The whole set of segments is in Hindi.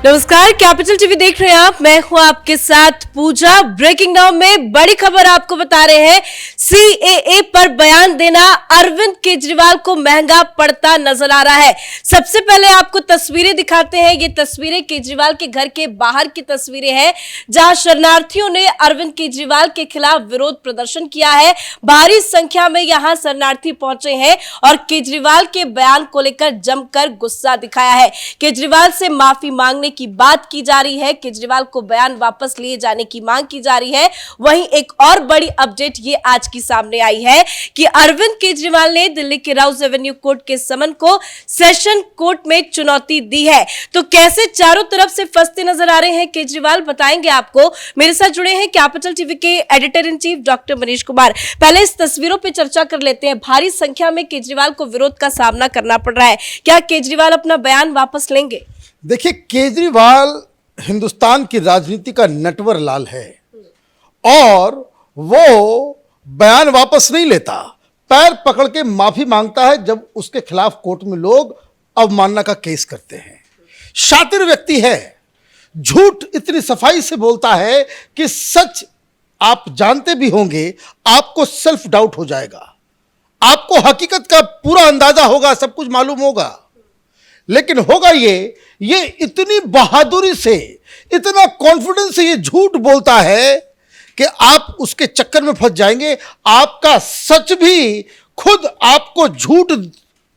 नमस्कार, कैपिटल टीवी देख रहे हैं आप। मैं हूं आपके साथ पूजा। ब्रेकिंग नाउ में बड़ी खबर आपको बता रहे हैं। सीएए पर बयान देना अरविंद केजरीवाल को महंगा पड़ता नजर आ रहा है। सबसे पहले आपको तस्वीरें दिखाते हैं। ये तस्वीरें केजरीवाल के घर के बाहर की तस्वीरें हैं, जहां शरणार्थियों ने अरविंद केजरीवाल के खिलाफ विरोध प्रदर्शन किया है। भारी संख्या में यहां शरणार्थी पहुंचे हैं और केजरीवाल के बयान को लेकर जमकर गुस्सा दिखाया है। केजरीवाल से माफी मांगने की बात की जा रही है। केजरीवाल को बयान वापस लिए जाने की मांग की जा रही है। वहीं एक और बड़ी अपडेट ये आज की सामने आई है कि अरविंद केजरीवाल ने दिल्ली के राउज एवेन्यू कोर्ट के समन को सेशन कोर्ट में चुनौती दी है। तो कैसे चारों तरफ से फंसते नजर आ रहे हैं केजरीवाल, बताएंगे आपको। मेरे साथ जुड़े हैं कैपिटल टीवी के editor in chief doctor Manish Kumar. पहले इस तस्वीरों पर चर्चा कर लेते हैं। भारी संख्या में केजरीवाल को विरोध का सामना करना पड़ रहा है। क्या केजरीवाल अपना बयान वापस लेंगे? देखिए, केजरीवाल हिंदुस्तान की राजनीति का नटवर लाल है और वो बयान वापस नहीं लेता, पैर पकड़ के माफी मांगता है जब उसके खिलाफ कोर्ट में लोग अवमानना का केस करते हैं। शातिर व्यक्ति है, झूठ इतनी सफाई से बोलता है कि सच आप जानते भी होंगे, आपको सेल्फ डाउट हो जाएगा, आपको हकीकत का पूरा अंदाजा होगा, सब कुछ मालूम होगा। लेकिन होगा ये इतनी बहादुरी से, इतना कॉन्फिडेंस से ये झूठ बोलता है कि आप उसके चक्कर में फंस जाएंगे। आपका सच भी खुद आपको झूठ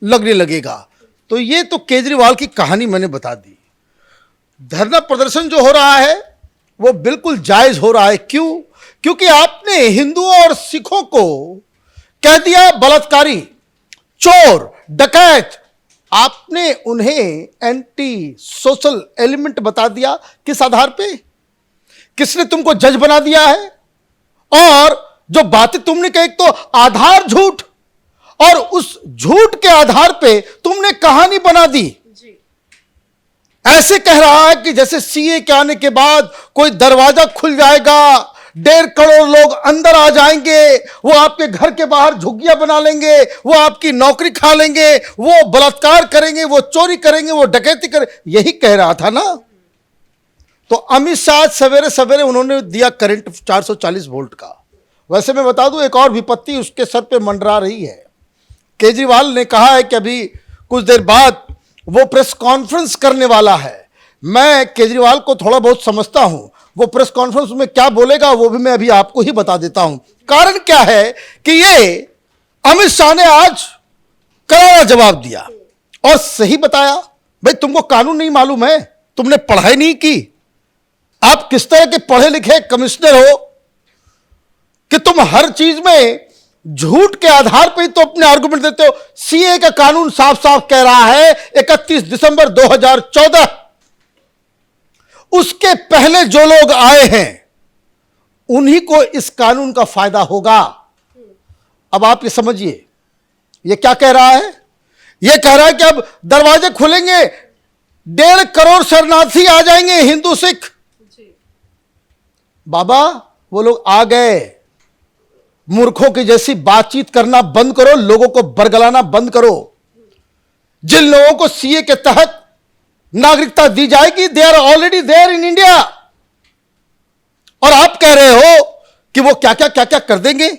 लगने लगेगा। तो ये तो केजरीवाल की कहानी मैंने बता दी। धरना प्रदर्शन जो हो रहा है वो बिल्कुल जायज हो रहा है। क्यों? क्योंकि आपने हिंदुओं और सिखों को कह दिया बलात्कारी, चोर, डकैत। आपने उन्हें एंटी सोशल एलिमेंट बता दिया। किस आधार पे? किसने तुमको जज बना दिया है? और जो बातें तुमने कही, तो आधार झूठ, और उस झूठ के आधार पे तुमने कहानी बना दी। ऐसे कह रहा है कि जैसे सीए के आने के बाद कोई दरवाजा खुल जाएगा, 1.5 करोड़ लोग अंदर आ जाएंगे, वो आपके घर के बाहर झुग्गियां बना लेंगे, वो आपकी नौकरी खा लेंगे, वो बलात्कार करेंगे, वो चोरी करेंगे, वो डकैती करेंगे। यही कह रहा था ना। तो अमित शाह सवेरे सवेरे उन्होंने दिया करंट 440 वोल्ट का। वैसे मैं बता दूं, एक और विपत्ति उसके सर पे मंडरा रही है। केजरीवाल ने कहा है कि अभी कुछ देर बाद वो प्रेस कॉन्फ्रेंस करने वाला है। मैं केजरीवाल को थोड़ा बहुत समझता हूं, वो प्रेस कॉन्फ्रेंस में क्या बोलेगा वो भी मैं अभी आपको ही बता देता हूं। कारण क्या है कि ये अमित शाह ने आज करारा जवाब दिया और सही बताया। भाई, तुमको कानून नहीं मालूम है, तुमने पढ़ाई नहीं की, आप किस तरह के पढ़े लिखे कमिश्नर हो कि तुम हर चीज में झूठ के आधार पर ही तो अपने आर्गुमेंट देते हो। सीए का कानून साफ साफ कह रहा है 31 दिसंबर 2014, उसके पहले जो लोग आए हैं उन्हीं को इस कानून का फायदा होगा। अब आप ये समझिए, ये क्या कह रहा है? ये कह रहा है कि अब दरवाजे खुलेंगे, 1.5 करोड़ शरणार्थी आ जाएंगे, हिंदू सिख। बाबा, वो लोग आ गए। मूर्खों की जैसी बातचीत करना बंद करो, लोगों को बरगलाना बंद करो। जिन लोगों को सीए के तहत नागरिकता दी जाएगी, they are already there in India, और आप कह रहे हो कि वो क्या क्या कर देंगे।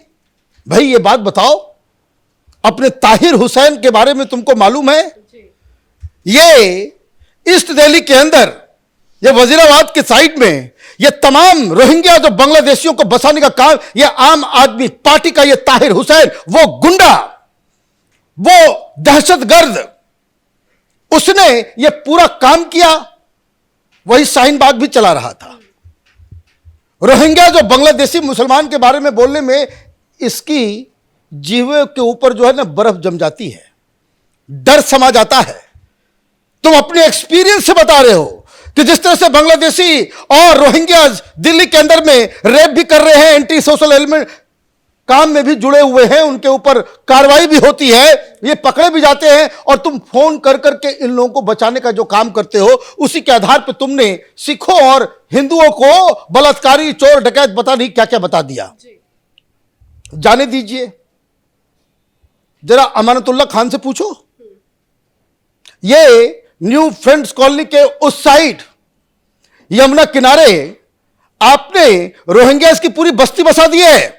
भाई, ये बात बताओ, अपने ताहिर हुसैन के बारे में तुमको मालूम है? ये ईस्ट दिल्ली के अंदर, ये वजीराबाद के साइड में, ये तमाम रोहिंग्या जो बांग्लादेशियों को बसाने का काम, ये आम आदमी पार्टी का ये ताहिर हुसैन, वो गुंडा, वो दहशतगर्द, उसने ये पूरा काम किया। वही शाहीन बाग भी चला रहा था। रोहिंग्या जो बांग्लादेशी मुसलमान के बारे में बोलने में इसकी जीवे के ऊपर जो है ना बर्फ जम जाती है, डर समा जाता है। तुम अपने एक्सपीरियंस से बता रहे हो कि जिस तरह से बांग्लादेशी और रोहिंग्या दिल्ली के अंदर में रेप भी कर रहे हैं, एंटी सोशल एलिमेंट काम में भी जुड़े हुए हैं, उनके ऊपर कार्रवाई भी होती है, ये पकड़े भी जाते हैं, और तुम फोन कर करके इन लोगों को बचाने का जो काम करते हो, उसी के आधार पर तुमने सिखों और हिंदुओं को बलात्कारी, चोर, डकैत बता नहीं क्या क्या बता दिया। जाने दीजिए, जरा अमानतुल्लाह खान से पूछो। ये न्यू फ्रेंड्स कॉलोनी के उस साइड यमुना किनारे आपने रोहिंग्यास की पूरी बस्ती बसा दी है।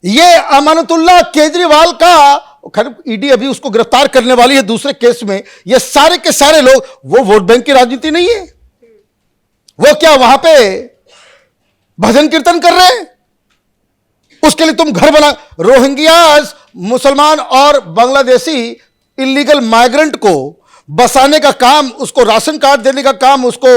ये अमानतुल्लाह केजरीवाल का, खैर ईडी अभी उसको गिरफ्तार करने वाली है दूसरे केस में। ये सारे के सारे लोग, वो वोट बैंक की राजनीति नहीं है। वो क्या वहां पे भजन कीर्तन कर रहे हैं? उसके लिए तुम घर बना। रोहिंग्यास मुसलमान और बांग्लादेशी इलीगल माइग्रेंट को बसाने का काम, उसको राशन कार्ड देने का काम, उसको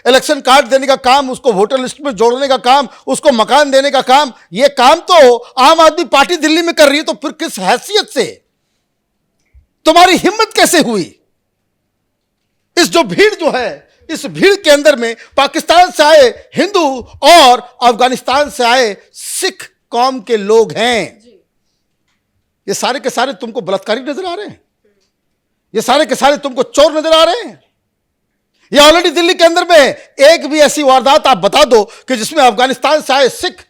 इलेक्शन कार्ड देने का काम, उसको वोटर लिस्ट में जोड़ने का काम, उसको मकान देने का काम, यह काम तो आम आदमी पार्टी दिल्ली में कर रही है। तो फिर किस हैसियत से, तुम्हारी हिम्मत कैसे हुई? इस जो भीड़ जो है, इस भीड़ के अंदर में पाकिस्तान से आए हिंदू और अफगानिस्तान से आए सिख कौम के लोग हैं। ये सारे के सारे तुमको बलात्कारी नजर आ रहे हैं। ये सारे के सारे तुमको चोर नजर आ रहे हैं। ये ऑलरेडी दिल्ली के अंदर में एक भी ऐसी वारदात आप बता दो कि जिसमें अफगानिस्तान से आए सिख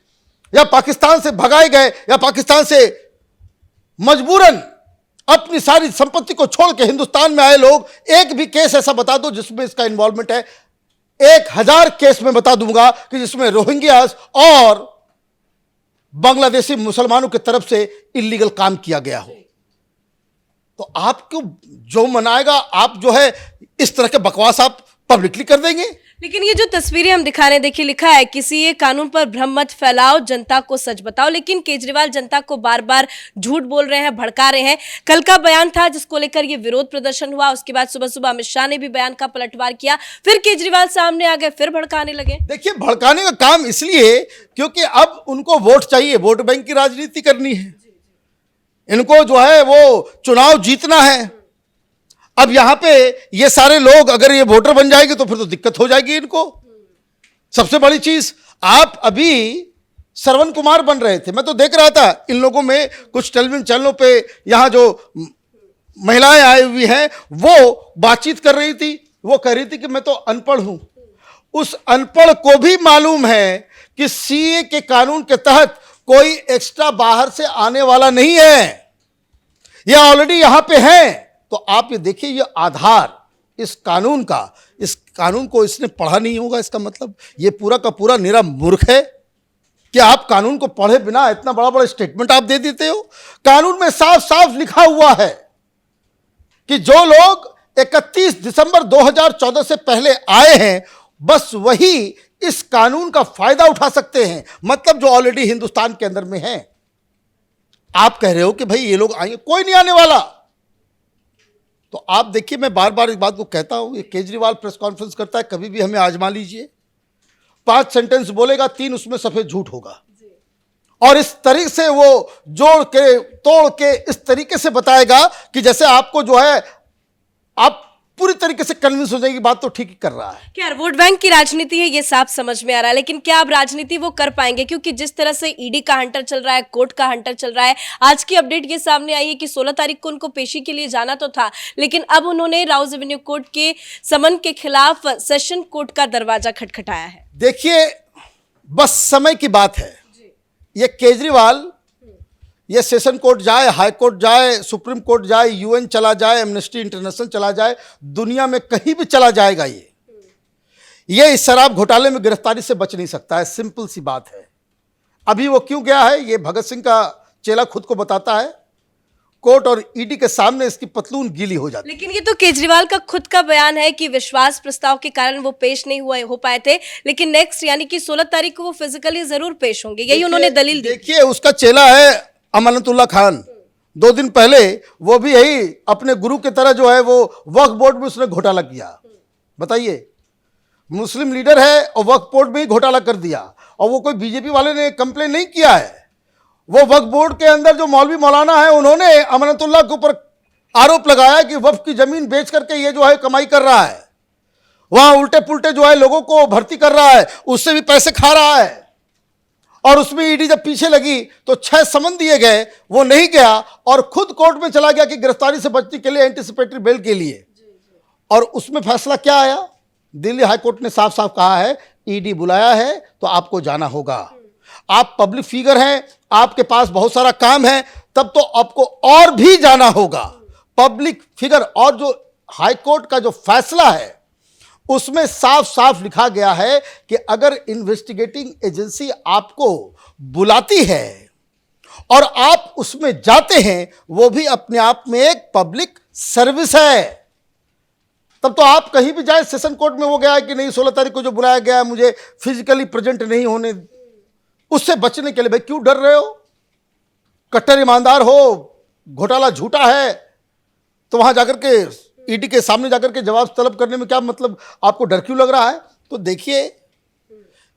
या पाकिस्तान से भगाए गए या पाकिस्तान से मजबूरन अपनी सारी संपत्ति को छोड़ के हिंदुस्तान में आए लोग, एक भी केस ऐसा बता दो जिसमें इसका इन्वॉल्वमेंट है। 1000 केस में बता दूंगा कि जिसमें रोहिंग्यास और बांग्लादेशी मुसलमानों की तरफ से इलीगल काम किया गया हो। तो आपको जो मनाएगा, आप जो है इस तरह के बकवास आप पब्लिकली कर देंगे। लेकिन ये जो तस्वीरें हम दिखा रहे हैं, देखिए लिखा है किसी ये कानून पर भ्रम मत फैलाओ, जनता को सच बताओ। लेकिन केजरीवाल जनता को बार बार झूठ बोल रहे हैं, भड़का रहे हैं। कल का बयान था जिसको लेकर ये विरोध प्रदर्शन हुआ, उसके बाद सुबह सुबह अमित शाह ने भी बयान का पलटवार किया, फिर केजरीवाल सामने आ गए, फिर भड़काने लगे। देखिए, भड़काने का काम इसलिए क्योंकि अब उनको वोट चाहिए, वोट बैंक की राजनीति करनी है। इनको जो है वो चुनाव जीतना है। अब यहां पे ये सारे लोग अगर ये वोटर बन जाएंगे तो फिर तो दिक्कत हो जाएगी इनको। सबसे बड़ी चीज, आप अभी श्रवण कुमार बन रहे थे, मैं तो देख रहा था इन लोगों में कुछ टेलीविजन चैनलों पे, यहां जो महिलाएं आई हुई हैं वो बातचीत कर रही थी। वो कह रही थी कि मैं तो अनपढ़ हूं। उस अनपढ़ को भी मालूम है कि सीए के कानून के तहत कोई एक्स्ट्रा बाहर से आने वाला नहीं है। यह ऑलरेडी यहां पे है। तो आप ये देखिए, ये आधार इस कानून का, इस कानून को इसने पढ़ा नहीं होगा। इसका मतलब ये पूरा का पूरा निरा मूर्ख है कि आप कानून को पढ़े बिना इतना बड़ा बड़ा स्टेटमेंट आप दे देते हो। कानून में साफ साफ लिखा हुआ है कि जो लोग 31 दिसंबर 2014 से पहले आए हैं, बस वही इस कानून का फायदा उठा सकते हैं। मतलब जो ऑलरेडी हिंदुस्तान के अंदर में है। आप कह रहे हो कि भाई ये लोग आएंगे, कोई नहीं आने वाला। तो आप देखिए, मैं बार बार इस बात को कहता हूं, ये केजरीवाल प्रेस कॉन्फ्रेंस करता है, कभी भी हमें आजमा लीजिए। 5 सेंटेंस बोलेगा, 3 उसमें सफेद झूठ होगा। और इस तरीके से वो जोड़ के तोड़ के इस तरीके से बताएगा कि जैसे आपको जो है आप पूरी तरीके से कन्विंस हो जाएगी, बात तो ठीक ही कर रहा है। क्या वोट बैंक की राजनीति है, ये साफ समझ में आ रहा है। लेकिन क्या अब राजनीति वो कर पाएंगे? क्योंकि जिस तरह से ईडी का हंटर चल रहा है, कोर्ट का हंटर चल रहा है। आज की अपडेट ये सामने आई है कि 16 तारीख को उनको पेशी के लिए जाना तो था, लेकिन अब उन्होंने राउज एवेन्यू कोर्ट के समन के खिलाफ सेशन कोर्ट का दरवाजा खटखटाया है। देखिए, बस समय की बात है। ये केजरीवाल, ये सेशन कोर्ट जाए, हाई कोर्ट जाए, सुप्रीम कोर्ट जाए, यूएन चला जाए, एमनेस्टी इंटरनेशनल चला जाए, दुनिया में कहीं भी चला जाएगा, ये इस शराब घोटाले में गिरफ्तारी से बच नहीं सकता है। सिंपल सी बात है। अभी वो क्यों गया है, ये भगत सिंह का चेला खुद को बताता है। कोर्ट और ईडी के सामने इसकी पतलून गीली हो जाती है। लेकिन ये तो केजरीवाल का खुद का बयान है कि विश्वास प्रस्ताव के कारण वो पेश नहीं हो पाए थे, लेकिन नेक्स्ट यानी कि 16 तारीख को वो फिजिकली जरूर पेश होंगे, यही उन्होंने दलील दी। देखिए, उसका चेला है अमानतुल्लाह खान। 2 दिन पहले वो भी यही अपने गुरु की तरह जो है वो वक्फ बोर्ड में उसने घोटाला किया। बताइए, मुस्लिम लीडर है और वक्फ बोर्ड में ही घोटाला कर दिया। और वो कोई बीजेपी वाले ने कंप्लेन नहीं किया है। वो वक्फ बोर्ड के अंदर जो मौलवी मौलाना है, उन्होंने अमानतुल्लाह के ऊपर आरोप लगाया कि वक्फ की जमीन बेच करके ये जो है कमाई कर रहा है, वहां उल्टे पुल्टे जो है लोगों को भर्ती कर रहा है, उससे भी पैसे खा रहा है। और उसमें ईडी जब पीछे लगी तो 6 समन दिए गए, वो नहीं गया और खुद कोर्ट में चला गया कि गिरफ्तारी से बचने के लिए, एंटीसिपेटरी बेल के लिए। और उसमें फैसला क्या आया? दिल्ली हाई कोर्ट ने साफ साफ कहा है, ईडी बुलाया है तो आपको जाना होगा। आप पब्लिक फिगर हैं, आपके पास बहुत सारा काम है, तब तो आपको और भी जाना होगा। पब्लिक फिगर और जो हाई कोर्ट का जो फैसला है उसमें साफ साफ लिखा गया है कि अगर इन्वेस्टिगेटिंग एजेंसी आपको बुलाती है और आप उसमें जाते हैं, वो भी अपने आप में एक पब्लिक सर्विस है। तब तो आप कहीं भी जाए, सेशन कोर्ट में वो गया है कि नहीं 16 तारीख को जो बुलाया गया है मुझे फिजिकली प्रेजेंट नहीं होने, उससे बचने के लिए भाई क्यों डर रहे हो? कट्टर ईमानदार हो, घोटाला झूठा है, तो वहां जाकर के ईडी के सामने जाकर के जवाब तलब करने में क्या मतलब, आपको डर क्यों लग रहा है? तो देखिए,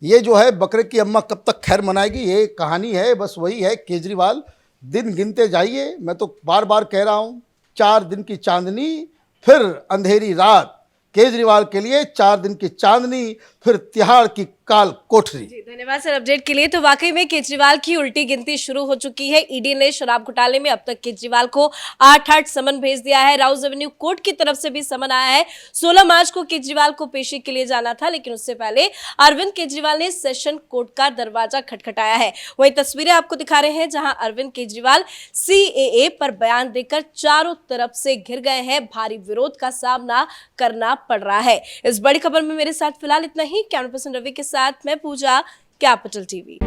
ये जो है बकरे की अम्मा कब तक खैर मनाएगी, ये कहानी है। बस वही है, केजरीवाल दिन गिनते जाइए। मैं तो बार बार कह रहा हूं, 4 दिन की चांदनी फिर अंधेरी रात। केजरीवाल के लिए 4 दिन की चांदनी फिर तिहाड़ की काल कोठरी। जी, धन्यवाद सर अपडेट के लिए। तो वाकई में केजरीवाल की उल्टी गिनती शुरू हो चुकी है। ईडी ने शराब घोटाले में अब तक केजरीवाल को 8 समन भेज दिया है। राउज एवेन्यू कोर्ट की तरफ से भी समन आया है। 16 मार्च को केजरीवाल को पेशी के लिए जाना था, लेकिन उससे पहले अरविंद केजरीवाल ने सेशन कोर्ट का दरवाजा खटखटाया है। वही तस्वीरें आपको दिखा रहे हैं जहां अरविंद केजरीवाल CAA पर बयान देकर चारों तरफ से घिर गए हैं। भारी विरोध का सामना करना पड़ रहा है। इस बड़ी खबर में मेरे साथ फिलहाल इतना ही। कैमरा पर्सन रवि के साथ मैं पूजा, कैपिटल TV।